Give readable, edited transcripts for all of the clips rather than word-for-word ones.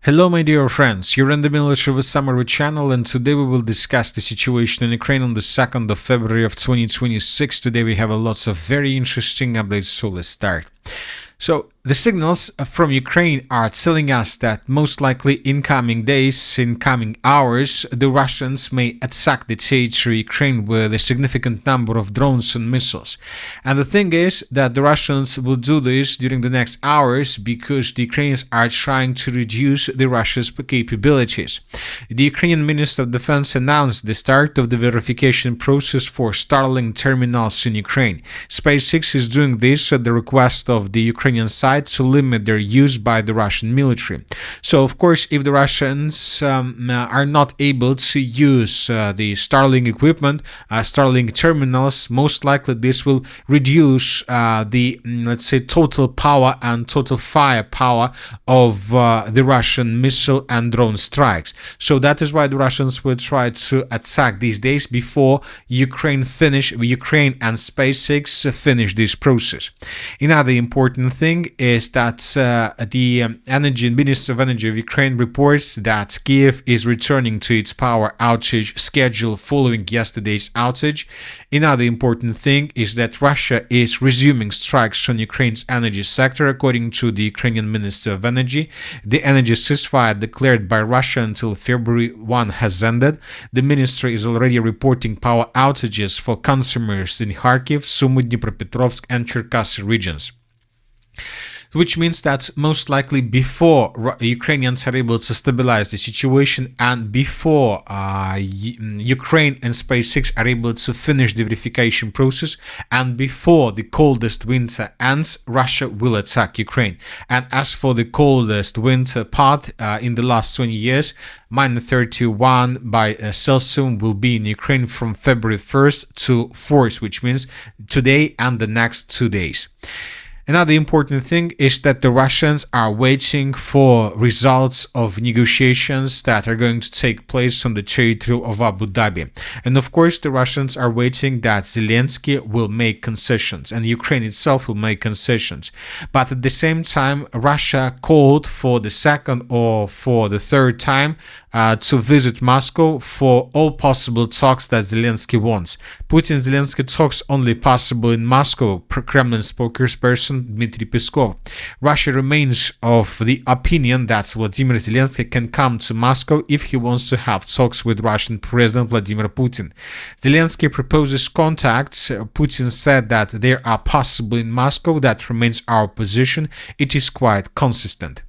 Hello my dear friends, you're in the military with Summary channel, and today we will discuss the situation in Ukraine on the 2nd of February of 2026. Today we have a lots of very interesting updates, so let's start. So the signals from Ukraine are telling us that most likely in coming days, in coming hours, the Russians may attack the territory of Ukraine with a significant number of drones and missiles. And the thing is that the Russians will do this during the next hours because the Ukrainians are trying to reduce the Russia's capabilities. The Ukrainian Minister of Defense announced the start of the verification process for Starlink terminals in Ukraine. SpaceX is doing this at the request of the Ukrainian side to limit their use by the Russian military. So, of course, if the Russians are not able to use the Starlink equipment, Starlink terminals, most likely this will reduce let's say, total power and total firepower of the Russian missile and drone strikes. So that is why the Russians will try to attack these days before Ukraine and SpaceX finish this process. Another important thing is that the Minister of Energy of Ukraine reports that Kiev is returning to its power outage schedule following yesterday's outage. Another important thing is that Russia is resuming strikes on Ukraine's energy sector, according to the Ukrainian Minister of Energy. The energy ceasefire declared by Russia until February 1 has ended. The ministry is already reporting power outages for consumers in Kharkiv, Sumy, Dnipropetrovsk and Cherkasy regions, which means that most likely before Ukrainians are able to stabilize the situation and before Ukraine and SpaceX are able to finish the verification process and before the coldest winter ends, Russia will attack Ukraine. And as for the coldest winter part in the last 20 years, -31 by Celsius will be in Ukraine from February 1st to 4th, which means today and the next 2 days. Another important thing is that the Russians are waiting for results of negotiations that are going to take place on the territory of Abu Dhabi. And of course, the Russians are waiting that Zelenskyy will make concessions and Ukraine itself will make concessions. But at the same time, Russia called for the second or for the third time to visit Moscow for all possible talks that Zelenskyy wants. Putin-Zelenskyy talks only possible in Moscow, Kremlin spokesperson Dmitry Peskov. Russia remains of the opinion that Vladimir Zelenskyy can come to Moscow if he wants to have talks with Russian President Vladimir Putin. Zelenskyy proposes contacts. Putin said that they are possible in Moscow. That remains our position. It is quite consistent.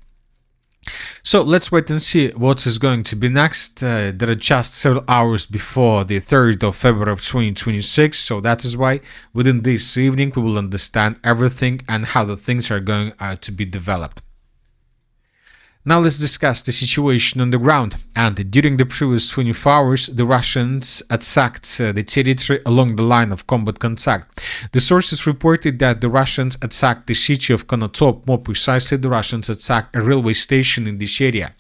So let's wait and see what is going to be next. There are just several hours before the 3rd of February of 2026, so that is why within this evening we will understand everything and how the things are going to be developed. Now let's discuss the situation on the ground. And during the previous 24 hours, the Russians attacked the territory along the line of combat contact. The sources reported that the Russians attacked the city of Konotop. More precisely, the Russians attacked a railway station in this area.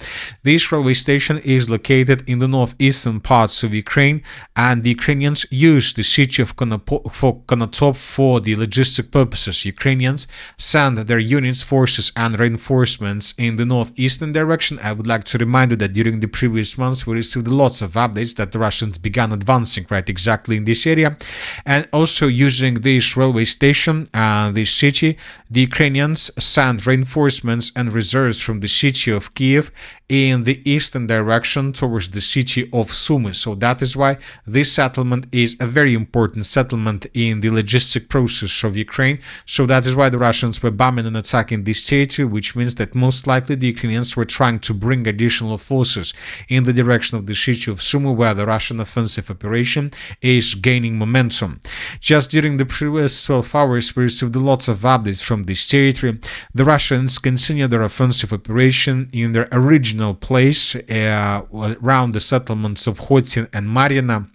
This railway station is located in the northeastern parts of Ukraine, and the Ukrainians used the city of Konotop for the logistic purposes. Ukrainians sent their units, forces and reinforcements in the northeast direction. I would like to remind you that during the previous months we received lots of updates that the Russians began advancing right exactly in this area, and also using this railway station, this city, the Ukrainians sent reinforcements and reserves from the city of Kiev in the eastern direction towards the city of Sumy. So that is why this settlement is a very important settlement in the logistic process of Ukraine. So that is why the Russians were bombing and attacking this territory, which means that most likely the Ukrainians were trying to bring additional forces in the direction of the city of Sumy, where the Russian offensive operation is gaining momentum. Just during the previous 12 hours, we received lots of updates from this territory. The Russians continue their offensive operation in their original place around the settlements of Khotyn and Marina.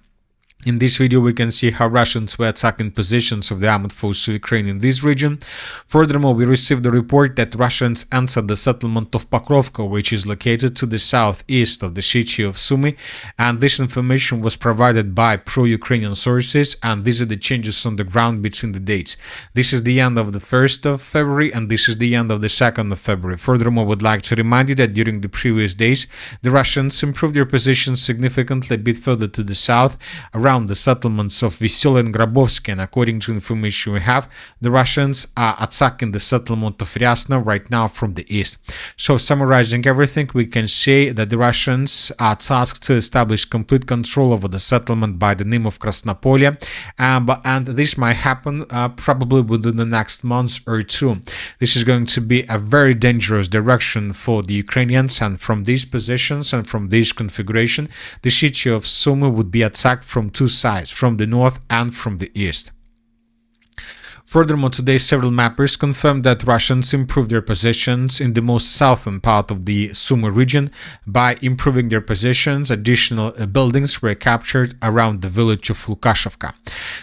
In this video, we can see how Russians were attacking positions of the armed forces of Ukraine in this region. Furthermore, we received a report that Russians entered the settlement of Pokrovka, which is located to the southeast of the city of Sumy, and this information was provided by pro-Ukrainian sources, and these are the changes on the ground between the dates. This is the end of the 1st of February, and this is the end of the 2nd of February. Furthermore, I would like to remind you that during the previous days, the Russians improved their positions significantly a bit further to the south, around the settlements of Veselye and Grabovsky, and according to information we have, the Russians are attacking the settlement of Ryasno right now from the east. So, summarizing everything, we can say that the Russians are tasked to establish complete control over the settlement by the name of Krasnopolye, and this might happen probably within the next month or two. This is going to be a very dangerous direction for the Ukrainians, and from these positions and from this configuration, the city of Sumy would be attacked from two sides, from the north and from the east. Furthermore, today several mappers confirmed that Russians improved their positions in the most southern part of the Sumy region. By improving their positions, additional buildings were captured around the village of Lukashevka.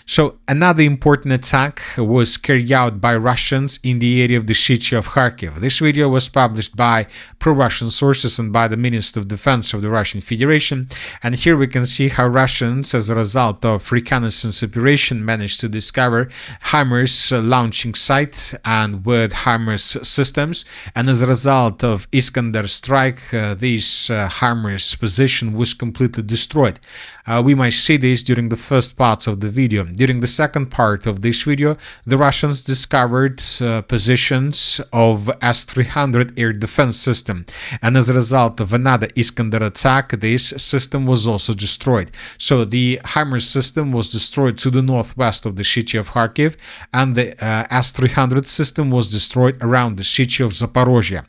So another important attack was carried out by Russians in the area of the city of Kharkiv. This video was published by pro-Russian sources and by the Minister of Defense of the Russian Federation, and here we can see how Russians, as a result of reconnaissance operation, managed to discover HIMARS launching site and with HIMARS systems, and as a result of Iskander strike, this HIMARS position was completely destroyed. We might see this during the first parts of the video. During the second part of this video, the Russians discovered positions of S-300 air defense system, and as a result of another Iskander attack, this system was also destroyed. So the HIMARS system was destroyed to the northwest of the city of Kharkiv, and the S-300 system was destroyed around the city of Zaporizhzhia.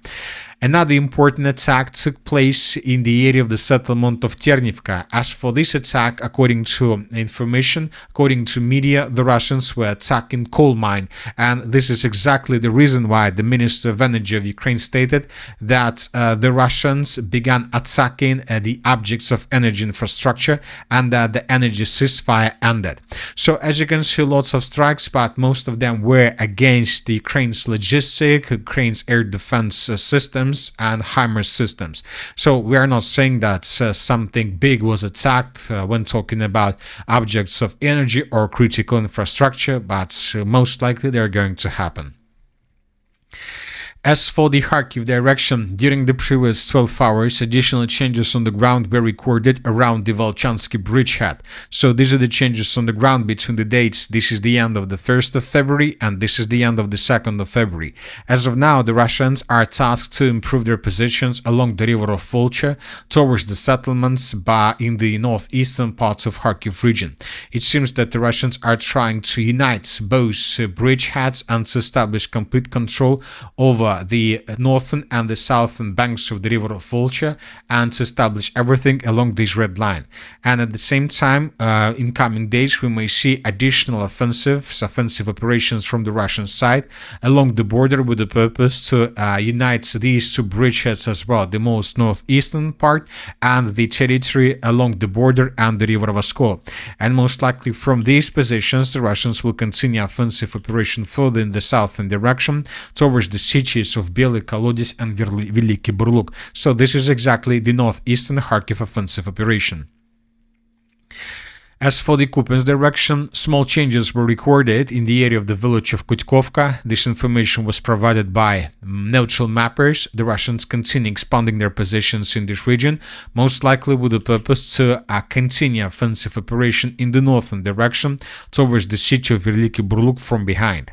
Another important attack took place in the area of the settlement of Ternivka. As for this attack, according to information, according to media, the Russians were attacking coal mine, and this is exactly the reason why the Minister of Energy of Ukraine stated that the Russians began attacking the objects of energy infrastructure, and that the energy ceasefire ended. So as you can see, lots of strikes, but most of them were against the Ukraine's logistic, Ukraine's air defense systems and HIMARS systems. So we are not saying that something big was attacked when talking about objects of energy or critical infrastructure, but most likely they're going to happen. As for the Kharkiv direction, during the previous 12 hours, additional changes on the ground were recorded around the Volchansky bridgehead. So these are the changes on the ground between the dates. This is the end of the 1st of February, and this is the end of the 2nd of February. As of now, the Russians are tasked to improve their positions along the river of Volcha towards the settlements in the northeastern parts of Kharkiv region. It seems that the Russians are trying to unite both bridgeheads and to establish complete control over the northern and the southern banks of the river of Volcha, and to establish everything along this red line. And at the same time, in coming days, we may see additional offensive operations from the Russian side along the border, with the purpose to unite these two bridgeheads as well, the most northeastern part and the territory along the border and the river of Oskol. And most likely from these positions, the Russians will continue offensive operation further in the southern direction towards the cities of Belый Kolodец and Veliki Burluk. So this is exactly the northeastern Kharkiv offensive operation. As for the Kupiansk direction, small changes were recorded in the area of the village of Kutkovka. This information was provided by neutral mappers. The Russians continue expanding their positions in this region, most likely with the purpose to continue offensive operation in the northern direction towards the city of Veliki Burluk from behind.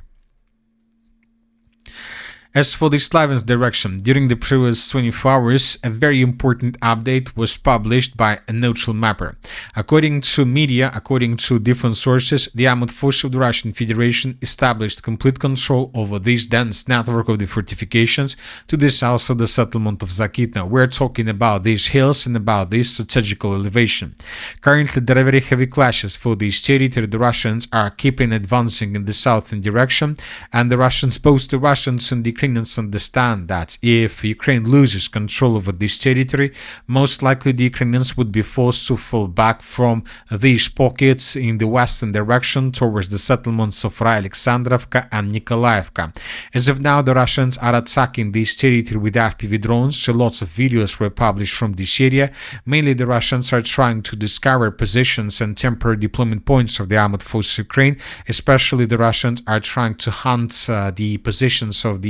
As for the Slaviansk direction, during the previous 24 hours, a very important update was published by a neutral mapper. According to media, according to different sources, the armed forces of the Russian Federation established complete control over this dense network of the fortifications to the south of the settlement of Zakitna. We're talking about these hills and about this strategical elevation. Currently, there are very heavy clashes for this territory. The Russians are keeping advancing in the southern direction, and both the Russians and the Ukrainians understand that if Ukraine loses control over this territory, most likely the Ukrainians would be forced to fall back from these pockets in the western direction towards the settlements of Alexandrovka and Nikolaevka. As of now, the Russians are attacking this territory with FPV drones, so lots of videos were published from this area. Mainly the Russians are trying to discover positions and temporary deployment points of the armed forces of Ukraine. Especially the Russians are trying to hunt the positions of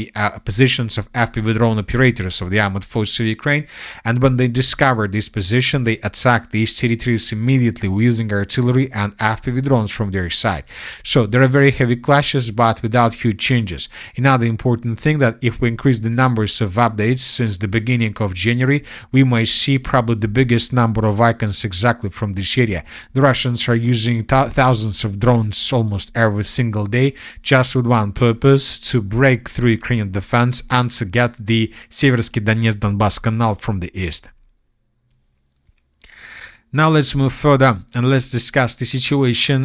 FPV drone operators of the armed forces of Ukraine, and when they discover this position, they attack these territories immediately using artillery and FPV drones from their side. So there are very heavy clashes, but without huge changes. Another important thing that if we increase the numbers of updates since the beginning of January, we might see probably the biggest number of icons exactly from this area. The Russians are using thousands of drones almost every single day, just with one purpose: to break through Ukrainian defense and to get the Seversky Donetsk-Donbass canal from the east. Now let's move further and let's discuss the situation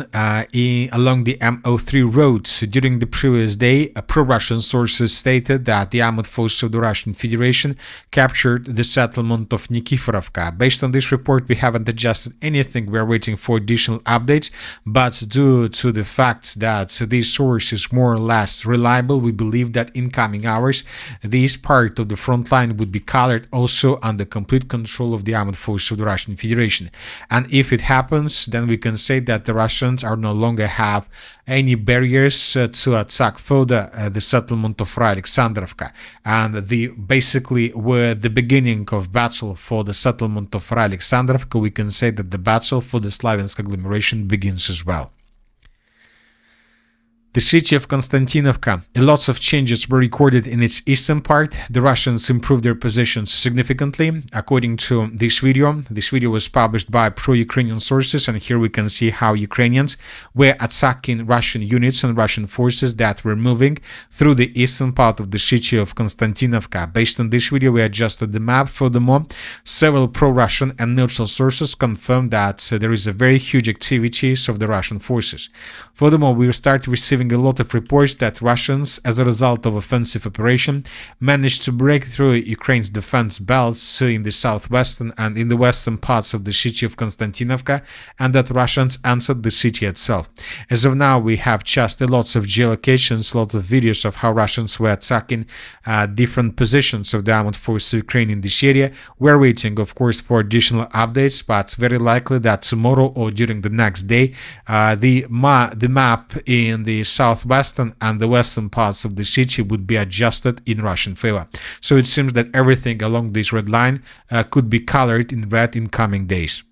along the MO3 road. So during the previous day, pro-Russian sources stated that the armed forces of the Russian Federation captured the settlement of Nikiforovka. Based on this report, we haven't adjusted anything. We are waiting for additional updates, but due to the fact that this source is more or less reliable, we believe that in coming hours, this part of the front line would be colored also under complete control of the armed forces of the Russian Federation. And if it happens, then we can say that the Russians are no longer have any barriers to attack further the settlement of Alexandrovka. And basically were the beginning of battle for the settlement of Alexandrovka, we can say that the battle for the Slaviansk agglomeration begins as well. The city of Konstantinovka, lots of changes were recorded in its eastern part. The Russians improved their positions significantly. According to this video was published by pro-Ukrainian sources, and here we can see how Ukrainians were attacking Russian units and Russian forces that were moving through the eastern part of the city of Konstantinovka. Based on this video, we adjusted the map. Furthermore, several pro-Russian and neutral sources confirmed that there is a very huge activities of the Russian forces. Furthermore, we start receiving a lot of reports that Russians, as a result of offensive operation, managed to break through Ukraine's defense belts in the southwestern and in the western parts of the city of Konstantinovka, and that Russians entered the city itself. As of now, we have just lots of geolocations, lots of videos of how Russians were attacking different positions of the armed forces of Ukraine in this area. We're waiting, of course, for additional updates, but very likely that tomorrow or during the next day, the map in the southwestern and the western parts of the city would be adjusted in Russian favor. So it seems that everything along this red line could be colored in red in coming days.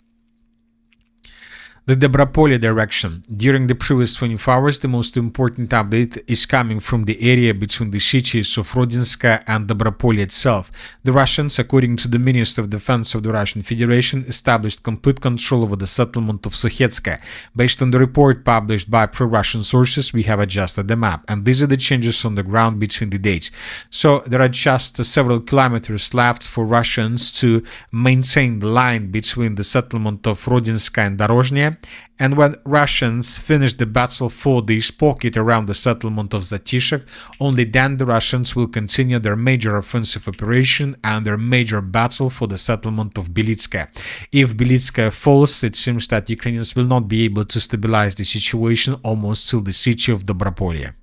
The Dobropolye direction. During the previous 24 hours, the most important update is coming from the area between the cities of Rodinska and Dobropolye itself. The Russians, according to the Minister of Defense of the Russian Federation, established complete control over the settlement of Sukhetska. Based on the report published by pro-Russian sources, we have adjusted the map, and these are the changes on the ground between the dates. So there are just several kilometers left for Russians to maintain the line between the settlement of Rodinska and Dorozhnya. And when Russians finish the battle for this pocket around the settlement of Zatishek, only then the Russians will continue their major offensive operation and their major battle for the settlement of Belitskaya. If Belitskaya falls, it seems that Ukrainians will not be able to stabilize the situation almost till the city of Dobropolye.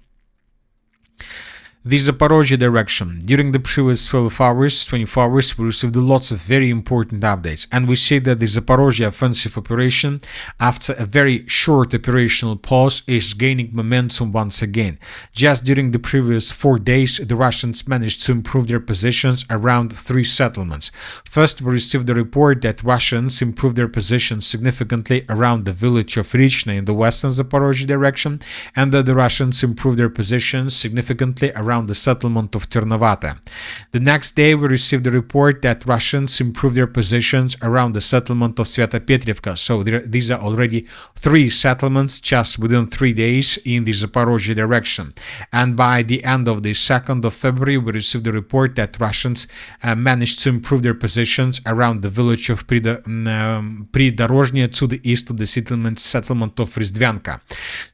The Zaporizhzhia direction. During the previous 24 hours, we received lots of very important updates, and we see that the Zaporizhzhia offensive operation, after a very short operational pause, is gaining momentum once again. Just during the previous 4 days, the Russians managed to improve their positions around 3 settlements. First, we received the report that Russians improved their positions significantly around the village of Richna in the western Zaporizhzhia direction, and that the Russians improved their positions significantly around the settlement of Ternovata. The next day, we received a report that Russians improved their positions around the settlement of Svetopetrivka. So these are already 3 settlements just within 3 days in the Zaporizhzhia direction. And by the end of the 2nd of February, we received a report that Russians managed to improve their positions around the village of Pridorozhnya to the east of the settlement of Rizdvyanka.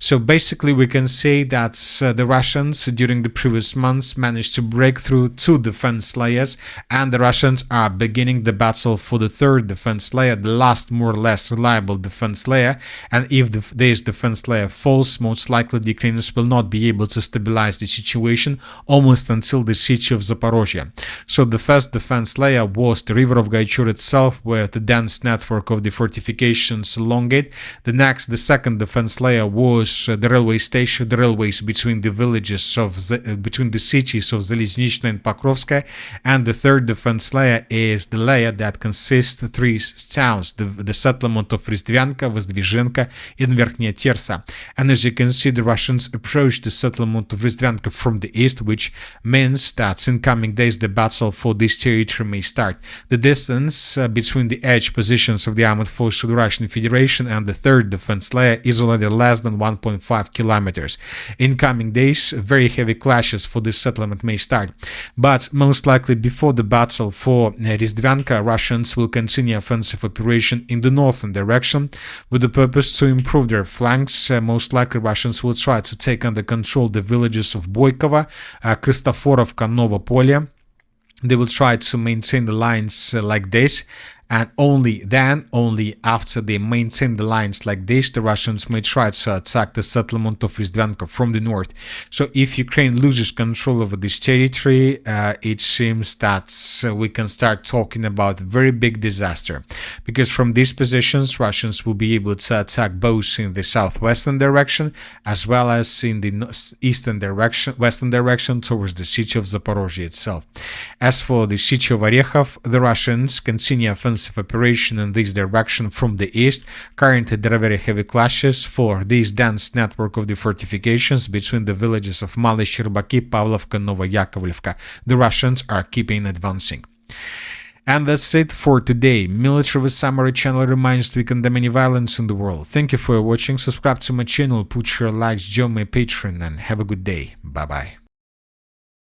So basically, we can say that the Russians during the previous previous months managed to break through 2 defense layers, and the Russians are beginning the battle for the 3rd defense layer, the last more or less reliable defense layer. And if this defense layer falls, most likely the Ukrainians will not be able to stabilize the situation almost until the siege of Zaporizhzhia. So the first defense layer was the river of Gaichur itself, with the dense network of the fortifications along it. The second defense layer was the railway station, the railways between the villages between the cities of Zelenskyy and Pokrovskaya, and the third defense layer is the layer that consists of 3 towns, the settlement of Rizdvyanka, Vozdvizhenka, and Verkhnya Tersa. And as you can see, the Russians approached the settlement of Rizdvyanka from the east, which means that in coming days the battle for this territory may start. The distance between the edge positions of the armed forces of the Russian Federation and the third defense layer is already less than 1.5 kilometers. In coming days, very heavy clashes for this settlement may start, but most likely before the battle for Rizdvyanka, Russians will continue offensive operation in the northern direction with the purpose to improve their flanks. Most likely Russians will try to take under control the villages of Boykova, Kristoforovka, Novopolye. They will try to maintain the lines like this, and only after they maintain the lines like this, the Russians may try to attack the settlement of Rizdvyanka from the north. So if Ukraine loses control over this territory, it seems that we can start talking about a very big disaster, because from these positions Russians will be able to attack both in the southwestern direction as well as in the western direction towards the city of Zaporizhzhia itself. As for the city of Orekhov, the Russians continue offensive operation in this direction from the east. Currently there are very heavy clashes for this dense network of the fortifications between the villages of Mali, Sherbaki, Pavlovka, Novoyakovlevka. The Russians are keeping advancing. And that's it for today. Military Summary channel reminds to condemn any violence in the world. Thank you for watching. Subscribe to my channel, put your likes, join my Patreon, and have a good day. Bye bye.